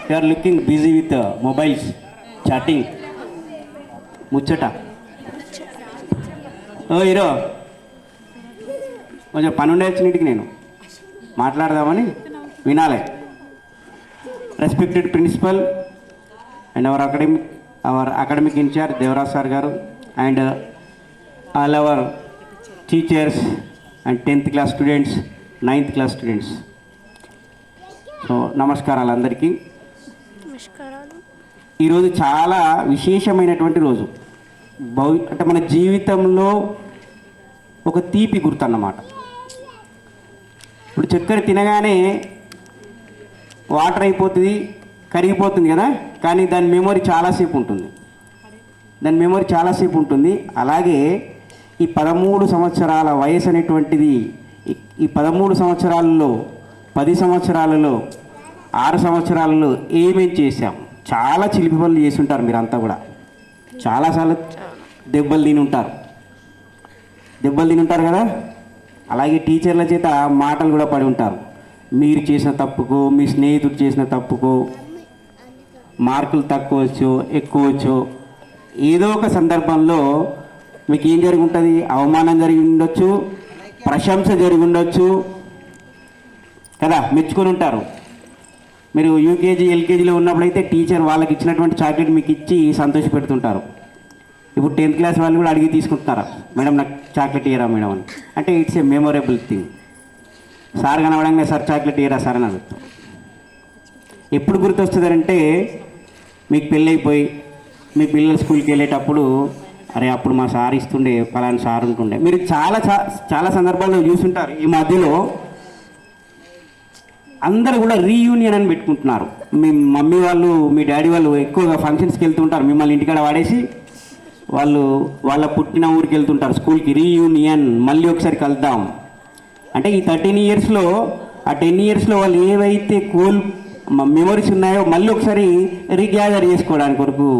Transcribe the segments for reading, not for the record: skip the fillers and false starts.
You are looking busy with mobiles chatting ముచ్చట. Oh hero కొంచెం పని ఉండే వచ్చినట్టుకి నేను మాట్లాడదామని వినాలి. Respected principal and our academic in-charge Devaraj sir గారు and all our teachers and 10th class students, 9th class students. So నమస్కారాలు అందరికీ. ఈరోజు చాలా విశేషమైనటువంటి రోజు. అంటే మన జీవితంలో ఒక తీపి గుర్తు అన్నమాట. ఇప్పుడు చక్కెర తినగానే వాటర్ అయిపోతుంది, కరిగిపోతుంది కదా, కానీ దాని మెమొరీ చాలాసేపు ఉంటుంది. అలాగే ఈ 13 సంవత్సరాల వయసు అనేటువంటిది, ఈ 13 సంవత్సరాలలో 10 సంవత్సరాలలో 6 సంవత్సరాలలో ఏమేం చేశాం? చాలా చిలిపి పనులు చేసి ఉంటారు మీరంతా కూడా. చాలాసార్లు దెబ్బలు తిని ఉంటారు కదా. అలాగే టీచర్ల చేత మాటలు కూడా పడి ఉంటారు. మీరు చేసిన తప్పుకు, మీ స్నేహితుడు చేసిన తప్పుకు మార్కులు తక్కువచ్చు, ఎక్కువచ్చు, ఏదో ఒక సందర్భంలో మీకు ఏం జరిగి ఉంటుంది? అవమానం జరిగి ఉండొచ్చు, ప్రశంస జరిగి ఉండొచ్చు కదా, మెచ్చుకొని ఉంటారు. మీరు యూకేజీ ఎల్కేజీలో ఉన్నప్పుడైతే టీచర్ వాళ్ళకి ఇచ్చినటువంటి చాక్లెట్ మీకు ఇచ్చి సంతోష పెడుతుంటారు. ఇప్పుడు 10th క్లాస్ వాళ్ళు కూడా అడిగి తీసుకుంటున్నారా, మేడం నాకు చాక్లెట్ ఇయ్యరా మేడం అని. అంటే it's a memorable thing. Sir కనవడంగా సార్ చాక్లెట్ ఇయ్యరా సార్ అని అడుగుతాం. ఎప్పుడు గుర్తొస్తుందంటే మీకు పెళ్ళైపోయి మీ పిల్లలు స్కూల్కి వెళ్ళేటప్పుడు, అరే అప్పుడు మా సార్ ఇస్తుండే, పలానా సార్ ఉంటుండే. మీరు చాలా సందర్భాల్లో చూసుంటారు. ఈ మధ్యలో అందరూ కూడా రీయూనియన్ అని పెట్టుకుంటున్నారు. మీ మమ్మీ వాళ్ళు, మీ డాడీ వాళ్ళు ఎక్కువగా ఫంక్షన్స్కి వెళ్తుంటారు, మిమ్మల్ని ఇంటికాడ వాడేసి వాళ్ళ పుట్టిన ఊరికి వెళ్తుంటారు స్కూల్కి. రీయూనియన్, మళ్ళీ ఒకసారి కలుద్దాం అంటే ఈ 13 ఇయర్స్లో, ఆ 10 ఇయర్స్లో వాళ్ళు ఏవైతే మెమొరీస్ ఉన్నాయో మళ్ళీ ఒకసారి రీగ్యాదర్ చేసుకోవడానికి వరకు,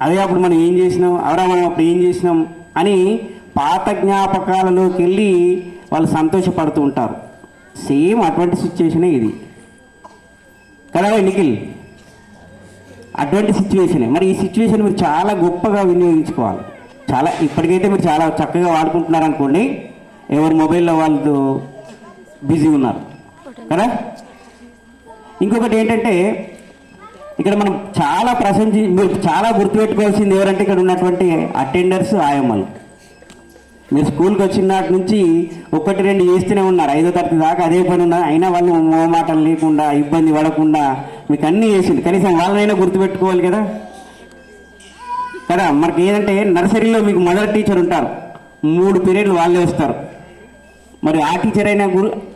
అదే అప్పుడు మనం ఏం చేసినాం, మనం అప్పుడు ఏం చేసినాం అని పాత జ్ఞాపకాలలోకి వెళ్ళి వాళ్ళు సంతోషపడుతూ ఉంటారు. సేమ్ అటువంటి సిచ్యువేషనే ఇది కదా నిఖిల్, అటువంటి సిచ్యువేషనే. మరి ఈ సిచ్యువేషన్ మీరు చాలా గొప్పగా వినియోగించుకోవాలి. ఇప్పటికైతే మీరు చాలా చక్కగా వాడుకుంటున్నారు అనుకోండి, ఎవరు మొబైల్లో వాళ్ళు బిజీ ఉన్నారు కదా. ఇంకొకటి ఏంటంటే ఇక్కడ మనం మీరు చాలా గుర్తుపెట్టుకోవాల్సింది ఎవరంటే ఇక్కడ ఉన్నటువంటి అటెండర్స్, ఆయమ్మలు. మీరు స్కూల్కి వచ్చిన నాటి నుంచి 1-2 చేస్తూనే ఉన్నారు, 5వ తరగతి దాకా అదే పని ఉన్నారు. అయినా వాళ్ళు మాటలు లేకుండా, ఇబ్బంది పడకుండా మీకు అన్నీ చేసింది. కనీసం వాళ్ళనైనా గుర్తుపెట్టుకోవాలి కదా. మనకి ఏంటంటే నర్సరీలో మీకు మదర్ టీచర్ ఉంటారు, 3 పీరియడ్లు వాళ్ళే వస్తారు. మరి ఆ టీచర్ అయినా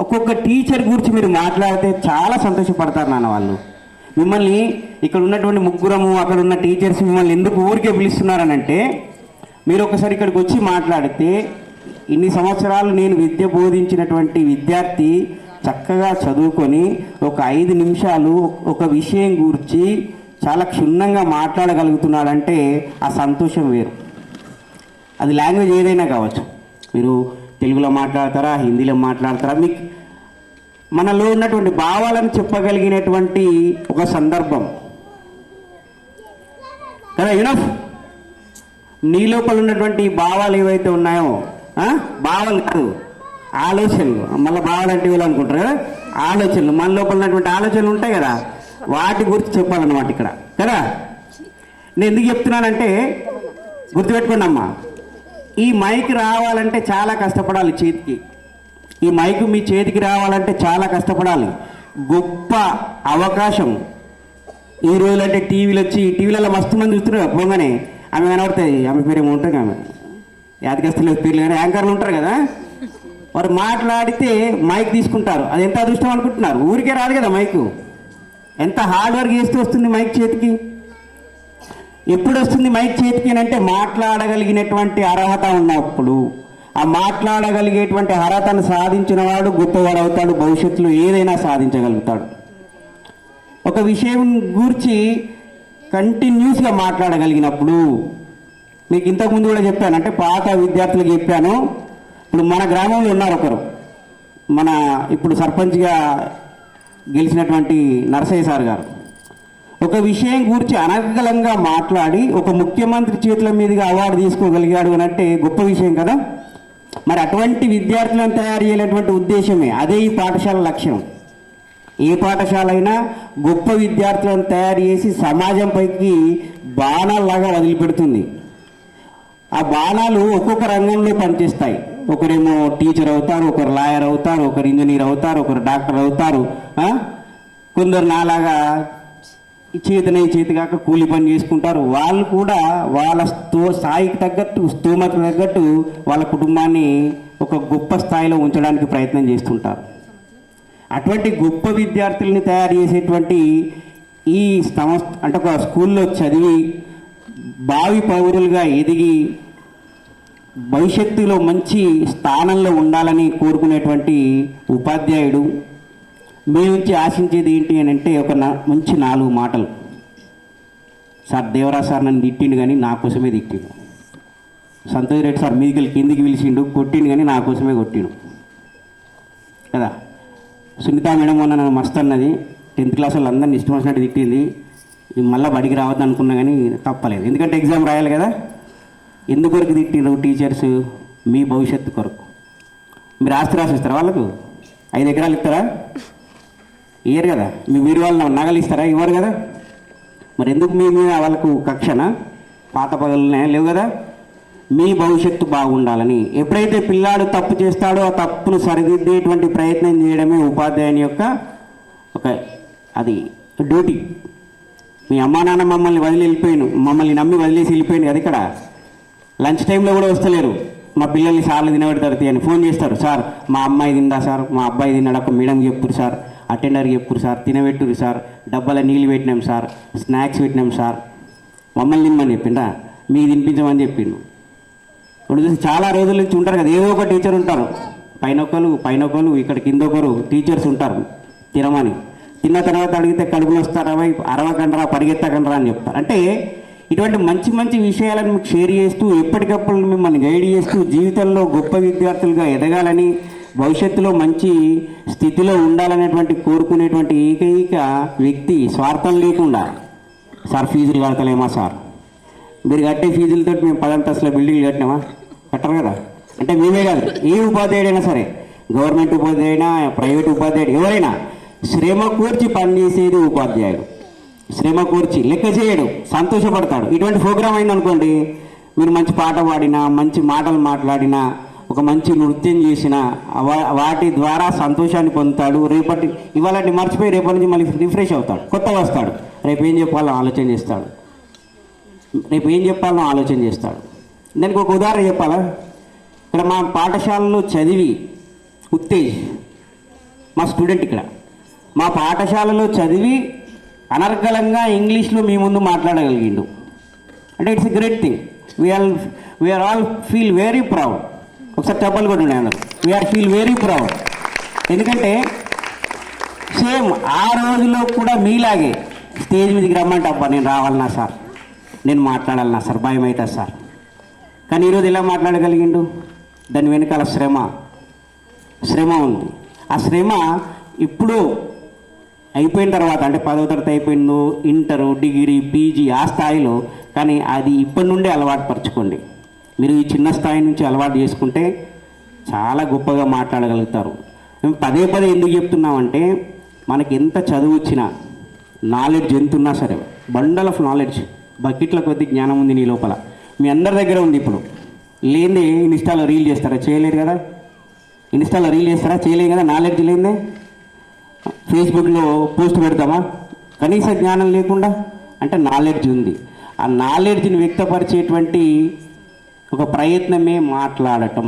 ఒక్కొక్క టీచర్ గురించి మీరు మాట్లాడితే చాలా సంతోషపడతారు నాన్న వాళ్ళు. మిమ్మల్ని ఇక్కడ ఉన్నటువంటి ముగ్గురము అక్కడ ఉన్న టీచర్స్ మిమ్మల్ని ఎందుకు ఊరికే పిలుస్తున్నారనంటే, మీరు ఒకసారి ఇక్కడికి వచ్చి మాట్లాడితే, ఇన్ని సంవత్సరాలు నేను విద్య బోధించినటువంటి విద్యార్థి చక్కగా చదువుకొని ఒక 5 నిమిషాలు ఒక విషయం గురించి చాలా క్షుణ్ణంగా మాట్లాడగలుగుతున్నాడంటే ఆ సంతోషం వేరు. అది లాంగ్వేజ్ ఏదైనా కావచ్చు. మీరు తెలుగులో మాట్లాడతారా, హిందీలో మాట్లాడతారా, మీకు మనలో ఉన్నటువంటి భావాలను చెప్పగలిగినటువంటి ఒక సందర్భం కదా. యూనఫ్ నీ లోపల ఉన్నటువంటి భావాలు ఏవైతే ఉన్నాయో, భావాలు కాదు ఆలోచనలు, మళ్ళీ భావాలు అంటే వీళ్ళు అనుకుంటారు కదా, ఆలోచనలు, మన లోపల ఉన్నటువంటి ఆలోచనలు ఉంటాయి కదా, వాటి గురించి చెప్పాలన్నమాట ఇక్కడ కదా. నేను ఎందుకు చెప్తున్నానంటే గుర్తుపెట్టుకోండి అమ్మా, ఈ మైక్ రావాలంటే చాలా కష్టపడాలి. ఈ మైక్ మీ చేతికి రావాలంటే చాలా కష్టపడాలి. గొప్ప అవకాశం. ఈ రోజులంటే టీవీలలో మస్తు మంది చూస్తున్నారు. పోగానే ఆమె కనబడుతుంది, ఆమె పేరు ఏమో ఉంటుంది, ఆమె యాదగస్తులు పేర్లు కానీ యాంకర్లు ఉంటారు కదా, వారు మాట్లాడితే మైక్ తీసుకుంటారు. అది ఎంత అదృష్టం అనుకుంటున్నారు. ఊరికే రాదు కదా మైకు, ఎంత హార్డ్ వర్క్ చేస్తూ వస్తుంది మైక్ చేతికి. ఎప్పుడు వస్తుంది మైక్ చేతికి అంటే మాట్లాడగలిగినటువంటి అర్హత ఉన్నప్పుడు. ఆ మాట్లాడగలిగేటువంటి అర్హతను సాధించిన వాడు గొప్పవాడు అవుతాడు, భవిష్యత్తులో ఏదైనా సాధించగలుగుతాడు. ఒక విషయం గురించి కంటిన్యూస్గా మాట్లాడగలిగినప్పుడు, మీకు ఇంతకుముందు కూడా చెప్పాను, అంటే పాత విద్యార్థులకు చెప్పాను. ఇప్పుడు మన గ్రామంలో ఉన్నారు ఒకరు, ఇప్పుడు సర్పంచ్గా గెలిచినటువంటి నరసయ్య సార్ గారు ఒక విషయం గురించి అనర్గళంగా మాట్లాడి ఒక ముఖ్యమంత్రి చేతుల మీదుగా అవార్డు తీసుకోగలిగాడు అని అంటే గొప్ప విషయం కదా. మరి అటువంటి విద్యార్థులను తయారు చేయాలనేటువంటి ఉద్దేశమే అదే ఈ పాఠశాల లక్ష్యం. ఏ పాఠశాల అయినా గొప్ప విద్యార్థులను తయారు చేసి సమాజంపైకి బాణాల్లాగా వదిలిపెడుతుంది. ఆ బాణాలు ఒక్కొక్క రంగంలో పనిచేస్తాయి. ఒకరేమో టీచర్ అవుతారు, ఒకరు లాయర్ అవుతారు, ఒకరు ఇంజనీర్ అవుతారు, ఒకరు డాక్టర్ అవుతారు. కొందరు నాలాగా చేతి కాక కూలి పని చేసుకుంటారు. వాళ్ళు కూడా వాళ్ళ స్థాయికి తగ్గట్టు స్తోమతకు తగ్గట్టు వాళ్ళ కుటుంబాన్ని ఒక గొప్ప స్థాయిలో ఉంచడానికి ప్రయత్నం చేస్తుంటారు. అటువంటి గొప్ప విద్యార్థుల్ని తయారు చేసేటువంటి ఈ సంస్థ అంటే ఒక స్కూల్లో చదివి భావి పౌరులుగా ఎదిగి భవిష్యత్తులో మంచి స్థానంలో ఉండాలని కోరుకునేటువంటి ఉపాధ్యాయుడు మీ నుంచి ఆశించేది ఏంటి అని అంటే ఒక మంచి 4 మాటలు. సార్ దేవరాజ్ సార్ నన్ను తిట్టిండు కానీ నా కోసమే తిట్టిండు. సంతోష్ రెడ్డి సార్ మీదికి కిందికి పిలిచిండు కొట్టిండు కానీ నా కోసమే కొట్టిండు కదా. సునీత మేడం మొన్న నన్ను మస్తు అన్నది. 10th క్లాస్ వాళ్ళు అందరినీ ఇష్టం వచ్చినట్టు తిట్టింది. మళ్ళీ బడికి రావద్దు అనుకున్నా కానీ తప్పలేదు, ఎందుకంటే ఎగ్జామ్ రాయాలి కదా. ఎందుకొరకు తిట్టిరు టీచర్స్? మీ భవిష్యత్తు కొరకు. మీరు ఆస్తి రాసిస్తారా వాళ్ళకు? 5 ఎకరాలు ఇస్తారా? ఇయ్యరు కదా. మీరు వాళ్ళు నగలు ఇస్తారా? ఇవ్వరు కదా. మరి ఎందుకు మీ మీద వాళ్ళకు కక్షనా? పాత పగలనే లేవు కదా. మీ భవిష్యత్తు బాగుండాలని ఎప్పుడైతే పిల్లాడు తప్పు చేస్తాడో ఆ తప్పును సరిదిద్దేటువంటి ప్రయత్నం చేయడమే ఉపాధ్యాయుని యొక్క ఒక అది డ్యూటీ. మీ అమ్మా నాన్న మమ్మల్ని మమ్మల్ని నమ్మి వదిలేసి వెళ్ళిపోయింది కదా. ఇక్కడ లంచ్ టైంలో కూడా వస్తలేరు. మా పిల్లల్ని సార్లు తినబెడతారు అని ఫోన్ చేస్తారు. సార్ మా అమ్మాయి తిందా సార్, మా అబ్బాయి తిన్నాడు, ఒక మేడంకి చెప్పురు సార్, అటెండర్కి చెప్పురు సార్, తినబెట్టురు సార్, డబ్బాల నీళ్ళు పెట్టినాం సార్, స్నాక్స్ పెట్టినాం సార్, మమ్మల్ని తినమని చెప్పిండ్రా, మీకు తినిపించమని చెప్పిండు. ఇప్పుడు చూసి చాలా రోజుల నుంచి ఉంటారు కదా, ఏవో ఒక టీచర్ ఉంటారు, పైన ఒకరు ఇక్కడ కింద ఒకరు టీచర్స్ ఉంటారు తినమని. తిన్న తర్వాత అడిగితే కడుపులు వస్తారా, అరవకండ్రా, పరిగెత్తకండ్రా అని చెప్తారు. అంటే ఇటువంటి మంచి మంచి విషయాలను మీకు షేర్ చేస్తూ ఎప్పటికప్పుడు మిమ్మల్ని గైడ్ చేస్తూ జీవితంలో గొప్ప విద్యార్థులుగా ఎదగాలని భవిష్యత్తులో మంచి స్థితిలో ఉండాలనేటువంటి కోరుకునేటువంటి ఏకైక వ్యక్తి స్వార్థం లేకుండా, సార్ ఫీజులు కడతలేమా సార్, మీరు కట్టే ఫీజులతో మేము 10 అంతస్తుల బిల్డింగ్లు కట్టినామా? కట్టరు కదా. అంటే మేమే కాదు, ఏ ఉపాధ్యాయుడైనా సరే, గవర్నమెంట్ ఉపాధ్యాయుడైనా ప్రైవేట్ ఉపాధ్యాయుడు ఎవరైనా శ్రమ కూర్చి పనిచేసేది ఉపాధ్యాయుడు. శ్రమ కూర్చి లెక్క చేయడు, సంతోషపడతాడు. ఇటువంటి ప్రోగ్రాం అయిందనుకోండి, మీరు మంచి పాట పాడినా, మంచి మాటలు మాట్లాడినా, ఒక మంచి నృత్యం చేసిన వాటి ద్వారా సంతోషాన్ని పొందుతాడు. ఇవాళ మర్చిపోయి రేపటి నుంచి మళ్ళీ రిఫ్రెష్ అవుతాడు, కొత్తగా వస్తాడు. రేపు ఏం చెప్పాలో ఆలోచన చేస్తాడు. దానికి ఒక ఉదాహరణ చెప్పాలా? ఇక్కడ మా పాఠశాలలో చదివి ఉత్తేజ్ మా స్టూడెంట్ ఇక్కడ మా పాఠశాలలో చదివి అనర్గళంగా ఇంగ్లీష్లో మీ ముందు మాట్లాడగలిగిండు. అంటే it's a great thing. We are all feel very proud. ఒకసారి చెప్పాలి కూడా ఉన్నాయి అందరూ. We are feel very proud. ఎందుకంటే సేమ్ ఆ రోజులో కూడా మీలాగే స్టేజ్ మీదకి రమ్మంటే అబ్బా నేను రావాలన్నా సార్, నేను మాట్లాడాలన్నా సార్, భయం అవుతుంది సార్. కానీ ఈరోజు ఎలా మాట్లాడగలిగిండు? దాని వెనకాల శ్రమ ఉంది. ఆ శ్రమ ఇప్పుడు అయిపోయిన తర్వాత, అంటే 10వ తరగతి అయిపోయిందో, ఇంటరు, డిగ్రీ, పీజీ ఆ స్థాయిలో, కానీ అది ఇప్పటి నుండే అలవాటు పరచుకోండి. మీరు ఈ చిన్న స్థాయి నుంచి అలవాటు చేసుకుంటే చాలా గొప్పగా మాట్లాడగలుగుతారు. మేము పదే ఎందుకు చెప్తున్నామంటే, మనకి ఎంత చదువు వచ్చినా, నాలెడ్జ్ ఎంత ఉన్నా సరే, బండల్ ఆఫ్ నాలెడ్జ్, బకెట్ల కొద్ది జ్ఞానం ఉంది నీ లోపల, మీ అందరి దగ్గర ఉంది. ఇప్పుడు లేనిదే ఇన్స్టాలో రీల్ చేస్తారా? చేయలేరు కదా. ఇన్స్టాలో రీల్ చేస్తారా? చేయలేరు కదా. నాలెడ్జ్ లేదే ఫేస్బుక్లో పోస్ట్ పెడతామా కనీస జ్ఞానం లేకుండా? అంటే నాలెడ్జ్ ఉంది. ఆ నాలెడ్జ్ని వ్యక్తపరిచేటువంటి ఒక ప్రయత్నమే మాట్లాడటం.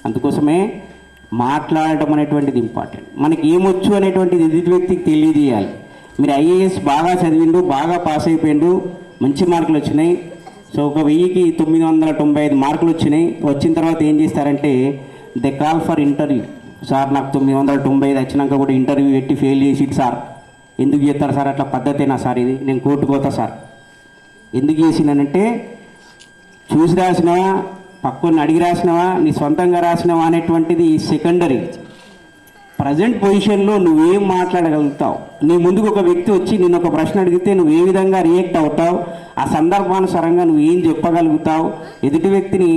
అందుకోసమే మాట్లాడటం అనేటువంటిది ఇంపార్టెంట్. మనకి ఏమొచ్చు అనేటువంటిది ఎదుటి వ్యక్తికి తెలియజేయాలి. మీరు ఐఏఎస్ బాగా చదివిండు, బాగా పాస్ అయిపోయిండు, మంచి మార్కులు వచ్చినాయి. సో ఒక 1000కి 995 మార్కులు వచ్చినాయి. వచ్చిన తర్వాత ఏం చేస్తారంటే they call for interview. Sir నాకు 995 వచ్చినాక కూడా ఇంటర్వ్యూ పెట్టి ఫెయిల్ చేసిడు సార్. ఎందుకు చేస్తారు సార్? అట్లా పద్ధతేనా సార్ ఇది? నేను కోర్టుకు పోతా సార్. ఎందుకు చేసిందనంటే, చూసి రాసినవా, పక్కన అడిగి రాసినవా, నీ సొంతంగా రాసినవా అనేటువంటిది సెకండరీ. ప్రజెంట్ పొజిషన్లో నువ్వేం మాట్లాడగలుగుతావు, నీ ముందుకు ఒక వ్యక్తి వచ్చి నిన్ను ఒక ప్రశ్న అడిగితే నువ్వు ఏ విధంగా రియాక్ట్ అవుతావు, ఆ సందర్భానుసారంగా నువ్వు ఏం చెప్పగలుగుతావు, ఎదుటి వ్యక్తిని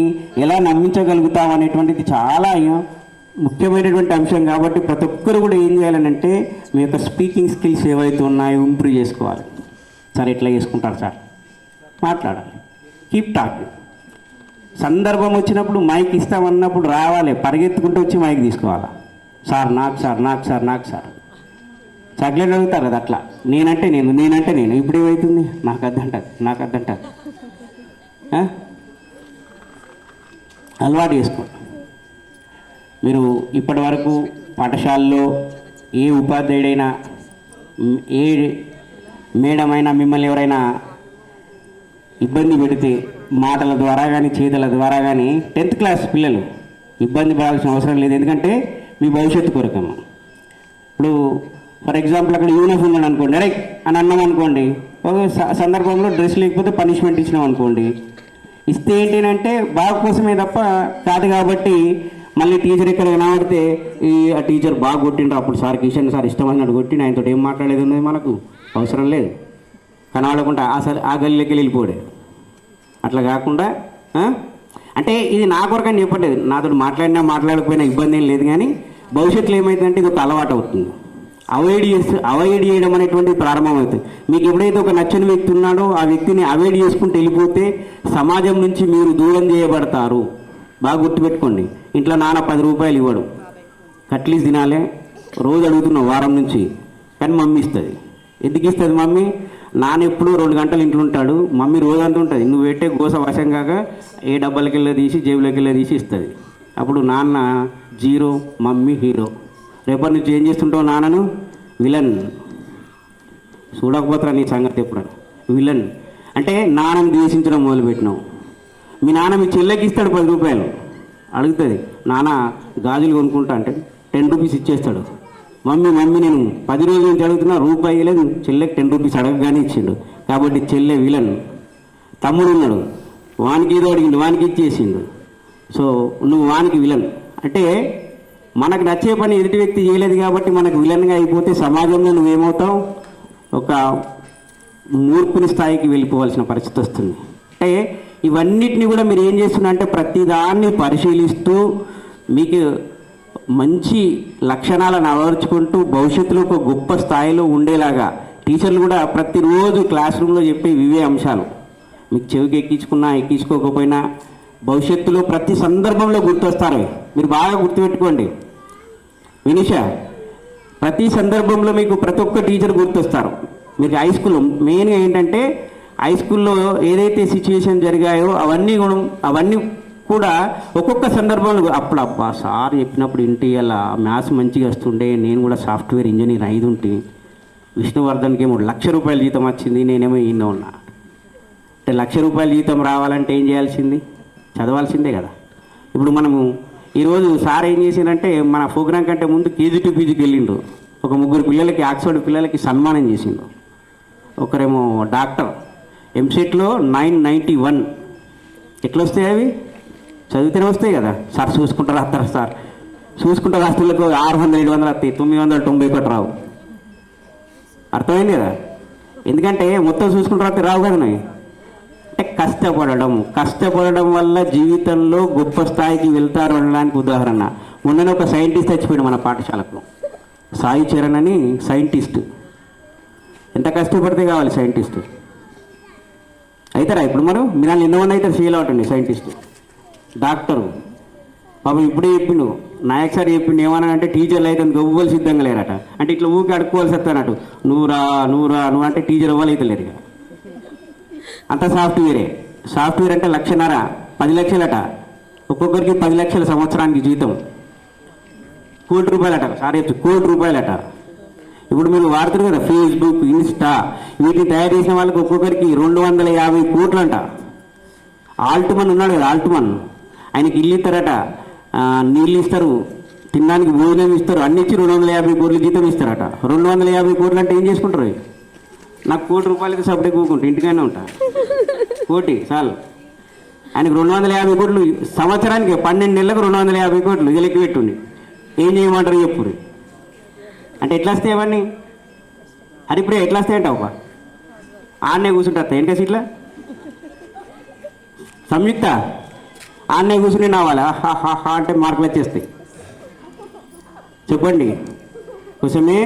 ఎలా నమ్మించగలుగుతావు అనేటువంటిది చాలా ముఖ్యమైనటువంటి అంశం. కాబట్టి ప్రతి ఒక్కరు కూడా ఏం చేయాలనంటే మీ యొక్క స్పీకింగ్ స్కిల్స్ ఏవైతే ఉన్నాయో ఇంప్రూవ్ చేసుకోవాలి. సార్ ఎట్లా చేసుకుంటారు సార్, మాట్లాడాలి, కీప్ టాకింగ్. సందర్భం వచ్చినప్పుడు మైక్ ఇస్తామన్నప్పుడు రావాలి, పరిగెత్తుకుంటూ వచ్చి మైక్ తీసుకోవాలి. సార్ నాకు సార్ నాకు సార్ నాకు సార్ చాక్లెట్ అడుగుతారు కదా, అట్లా నేనంటే నేను ఇప్పుడు ఏమవుతుంది, నాకు అద్దంటది అలవాటు చేసుకోండి. మీరు ఇప్పటి వరకు పాఠశాలలో ఏ ఉపాధ్యాయుడైనా ఏ మేడం అయినా మిమ్మల్ని ఎవరైనా ఇబ్బంది పెడితే మాటల ద్వారా కానీ చేతుల ద్వారా కానీ 10th క్లాస్ పిల్లలు ఇబ్బంది పడాల్సిన అవసరం లేదు. ఎందుకంటే మీ భవిష్యత్తు కొరకమ్మ. ఇప్పుడు ఫర్ ఎగ్జాంపుల్ అక్కడ యూనిఫామ్ ఉందని అనుకోండి, అరే అని అన్నాం అనుకోండి, ఒక సందర్భంలో డ్రెస్ లేకపోతే పనిష్మెంట్ ఇచ్చినాం అనుకోండి, ఇస్తే ఏంటంటే బాగు కోసమే తప్ప కాదు. కాబట్టి మళ్ళీ టీచర్ ఇక్కడ కనబడితే ఆ టీచర్ బాగా కొట్టిండ్రు, అప్పుడు సార్ కిషన్ సార్ ఇష్టమైనట్టు కొట్టిండు, ఆయనతో ఏం మాట్లాడేది ఉన్నది మనకు అవసరం లేదు. కనబడకుండా అసలు ఆ గల్లీలోకి వెళ్ళిపోడే. అట్లా కాకుండా అంటే ఇది నా కొరకు అని చెప్పట్లేదు, నాతో మాట్లాడకపోయినా ఇబ్బంది ఏం లేదు. కానీ భవిష్యత్తులో ఏమవుతుందంటే ఇది ఒక అలవాటు అవుతుంది. అవాయిడ్ చేయడం అనేటువంటిది ప్రారంభమవుతుంది. మీకు ఎప్పుడైతే ఒక నచ్చని వ్యక్తి ఉన్నాడో ఆ వ్యక్తిని అవాయిడ్ చేసుకుంటూ వెళ్ళిపోతే సమాజం నుంచి మీరు దూరం చేయబడతారు. బాగా గుర్తుపెట్టుకోండి. ఇంట్లో నాన్న 10 రూపాయలు ఇవ్వడు, కట్లీస్ తినాలే, రోజు అడుగుతున్నావు వారం నుంచి, కానీ మమ్మీ ఇస్తుంది. ఎందుకు ఇస్తుంది మమ్మీ? నాన్న ఎప్పుడు 2 గంటలు ఇంట్లో ఉంటాడు, మమ్మీ రోజంతా ఉంటుంది. నువ్వు పెట్టే గోస వశం కాక ఏ డబ్బాలకి వెళ్ళి తీసి జేబులోకి వెళ్ళి తీసి ఇస్తుంది. అప్పుడు నాన్న జీరో, మమ్మీ హీరో. రేపటి నుంచి ఏం చేస్తుంటావు? నాన్నను విలన్. చూడకపోతారా నీ సంగతి ఎప్పుడన్నా? విలన్ అంటే నాన్నను ద్వేషించడం మొదలుపెట్టినావు. మీ నాన్న మీ చెల్లెకి ఇస్తాడు 10 రూపాయలు, అడుగుతుంది నాన్న గాజులు కొనుక్కుంటా అంటే 10 రూపీస్ ఇచ్చేస్తాడు. మమ్మీ నేను 10 రోజుల నుంచి అడుగుతున్నా, రూపాయి లేదు, చెల్లెకి 10 రూపీస్ అడగగానే ఇచ్చిండు. కాబట్టి చెల్లె విలన్. తమ్ముడు ఉన్నాడు, వానికి ఏదో అడిగిండు, వానికి ఇచ్చేసిండు. సో నువ్వు వానికి విలన్. అంటే మనకు నచ్చే పని ఎదుటి వ్యక్తి చేయలేదు కాబట్టి మనకు విలన్గా అయిపోతే సమాజంలో నువ్వేమవుతావు? ఒక మూర్ఖుని స్థాయికి వెళ్ళిపోవాల్సిన పరిస్థితి వస్తుంది. అంటే ఇవన్నిటిని కూడా మీరు ఏం చేస్తున్నా అంటే ప్రతిదాన్ని పరిశీలిస్తూ మీకు మంచి లక్షణాలను అలవర్చుకుంటూ భవిష్యత్తులో ఒక గొప్ప స్థాయిలో ఉండేలాగా టీచర్లు కూడా ప్రతిరోజు క్లాస్ రూమ్లో చెప్పే ఇవే అంశాలు మీకు చెవికి ఎక్కించుకోకపోయినా భవిష్యత్తులో ప్రతి సందర్భంలో గుర్తొస్తారు. మీరు బాగా గుర్తుపెట్టుకోండి వినిషా, ప్రతి సందర్భంలో మీకు ప్రతి ఒక్క టీచర్ గుర్తొస్తారు. మీకు హై స్కూల్లో మెయిన్గా ఏంటంటే హై స్కూల్లో ఏదైతే సిచ్యువేషన్ జరిగాయో అవన్నీ కూడా ఒక్కొక్క సందర్భంలో అప్పుడు అబ్బా సార్ చెప్పినప్పుడు ఇంటి అలా మ్యాథ్స్ మంచిగా వస్తుండే, నేను కూడా సాఫ్ట్వేర్ ఇంజనీర్ అయ్యింటి, విష్ణువర్ధన్కి ఏమో 1,00,000 రూపాయల జీతం వచ్చింది, నేనేమో ఈయన ఉన్నా. అంటే 1,00,000 రూపాయల జీతం రావాలంటే ఏం చేయాల్సింది? చదవాల్సిందే కదా. ఇప్పుడు మనము ఈరోజు సార్ ఏం చేసిందంటే మన ప్రోగ్రాం కంటే ముందు కేజీ టు పీజీకి వెళ్ళిండ్రు. ఒక 3 పిల్లలకి ఆక్స్ఫర్డ్ పిల్లలకి సన్మానం చేసిండు. ఒకరేమో డాక్టర్, ఎంసెట్లో 991. ఎట్లా వస్తాయి అవి? చదివితేనే వస్తాయి కదా. సార్ చూసుకుంటారు వస్తారు, సార్ చూసుకుంటారు రాష్ట్రాలకు 600 700 వస్తాయి, 991 రావు. అర్థమైంది కదా? ఎందుకంటే మొత్తం చూసుకుంటారు రావు కదా. అంటే కష్టపడడం వల్ల జీవితంలో గొప్ప స్థాయికి వెళ్తారు అనడానికి ఉదాహరణ. మొన్ననే ఒక సైంటిస్ట్ చచ్చిపోయాడు మన పాఠశాలకు, సాయి చరణ్ అని సైంటిస్ట్. ఎంత కష్టపడితే కావాలి సైంటిస్ట్? అవుతారా ఇప్పుడు? మరి మీరు ఎన్నోమంది అయితే ఫీల్ అవుతుంది సైంటిస్ట్. డాక్టరు పాపం ఇప్పుడే చెప్పిండు, నాయక్ సార్ చెప్పిండు ఏమన్నా అంటే టీచర్లు అయితే గవ్వలు సిద్ధంగా లేరట. అంటే ఇట్లా ఊరికి అడుక్కోవాల్సి వస్తానట్టు, నువ్వు అంటే టీచర్ అవ్వాలి అయితే లేరు. అంత సాఫ్ట్వేర్ అంటే 1,50,000 10 లక్షలట. ఒక్కొక్కరికి 10 లక్షల సంవత్సరానికి జీతం. ₹1,00,00,000 సార్ చెప్తే ₹1,00,00,000. ఇప్పుడు మీరు వాడుతున్నారు కదా ఫేస్బుక్, ఇన్స్టా, వీటిని తయారు చేసిన వాళ్ళకి ఒక్కొక్కరికి 250 కోట్లంట. ఆల్ట్మన్ ఉన్నాడు కదా, ఆల్ట్మన్, ఆయనకి ఇల్లు ఇస్తారట, నీళ్ళు ఇస్తారు, తినడానికి భోజనం ఇస్తారు, అన్ని ఇచ్చి 250 కోట్ల జీతం ఇస్తారట. 250 కోట్లు అంటే ఏం చేసుకుంటారు? నాకు ₹1,00,00,000 సపరేట్ కూకుంటా, ఇంటికైనా ఉంటా. 1,00,00,000 చాలు. ఆయనకు 250 కోట్లు సంవత్సరానికి, 12 నెలలకు 250 కోట్లు. లెక్క పెట్టుండి ఏం చేయమంటారు చెప్పురు. అంటే ఎట్లా వస్తాయి అవన్నీ హరిప్రియ ఎట్లా వస్తాయంటావు అబ్బా ఆడనే కూర్చుంటా వెనక సీట్లా సంయుక్త ఆడనే కూర్చుని రావాలి హా అంటే మార్కులు వచ్చేస్తాయి చెప్పండి కోసమే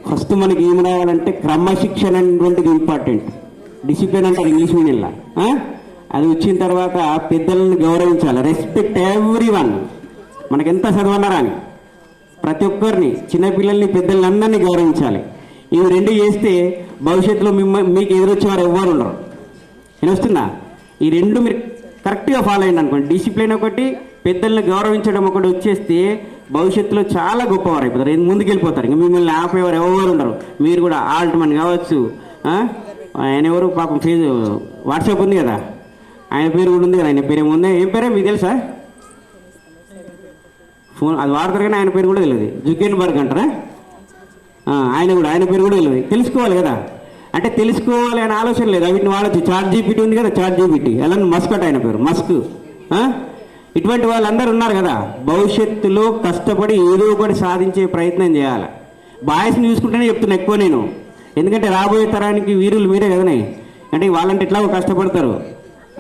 ఫస్ట్ మనకి ఏం రావాలంటే క్రమశిక్షణ అనేటువంటిది ఇంపార్టెంట్ డిసిప్లిన్ అంటారు ఇంగ్లీష్ మీడియంలో అది వచ్చిన తర్వాత పెద్దలను గౌరవించాలి రెస్పెక్ట్ ఎవ్రీ వన్ మనకి ఎంత చదవన్నారా అని ప్రతి ఒక్కరిని చిన్నపిల్లల్ని పెద్దల్ని అందరినీ గౌరవించాలి ఇవి రెండు చేస్తే భవిష్యత్తులో మీకు ఎదురొచ్చేవారు ఎవ్వరు ఉండరు నేను వస్తున్నా ఈ రెండు మీరు కరెక్ట్గా ఫాలో అయ్యండి అనుకోండి డిసిప్లిన్ ఒకటి పెద్దల్ని గౌరవించడం ఒకటి వచ్చేస్తే భవిష్యత్తులో చాలా గొప్పవారు అయిపోతారు ముందుకు వెళ్ళిపోతారు ఇంకా మిమ్మల్ని ఆపేవారు ఎవరు ఉండరు మీరు కూడా ఆల్ట్మన్ కావచ్చు ఆయన ఎవరు పాపం వాట్సాప్ ఉంది కదా ఆయన పేరు కూడా ఉంది కదా ఆయన పేరు ఏముంది ఏం పేరే మీకు తెలుసా ఫోన్ అది వాడతారు కానీ ఆయన పేరు కూడా తెలియదు జుకెన్బర్గ్ అంటారా ఆయన పేరు కూడా తెలియదు తెలుసుకోవాలి కదా అంటే తెలుసుకోవాలి అనే ఆలోచన లేదు వీటిని వాడచ్చు ChatGPT ఉంది కదా ChatGPT ఎలా మస్క్ అట ఆయన పేరు మస్క్ ఇటువంటి వాళ్ళందరూ ఉన్నారు కదా భవిష్యత్తులో కష్టపడి ఏదో ఒకటి సాధించే ప్రయత్నం చేయాలి బాయ్స్ని చూసుకుంటేనే చెప్తున్నా ఎక్కువ నేను ఎందుకంటే రాబోయే తరానికి వీరులు మీరే కదనే అంటే వాళ్ళంటే ఎట్లాగో కష్టపడతారు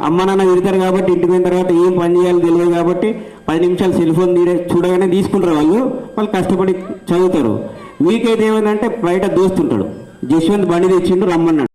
అమ్మ నాన్న తిడతారు కాబట్టి ఇంటికి పోయిన తర్వాత ఏం పని చేయాలో తెలియదు కాబట్టి 10 నిమిషాలు సెల్ ఫోన్ చూడగానే తీసుకుంటారు వాళ్ళు కష్టపడి చదువుతారు మీకైతే ఏమైందంటే బయట దోస్తుంటాడు జశ్వంత్ బండి తెచ్చిండు రమ్మన్నాడు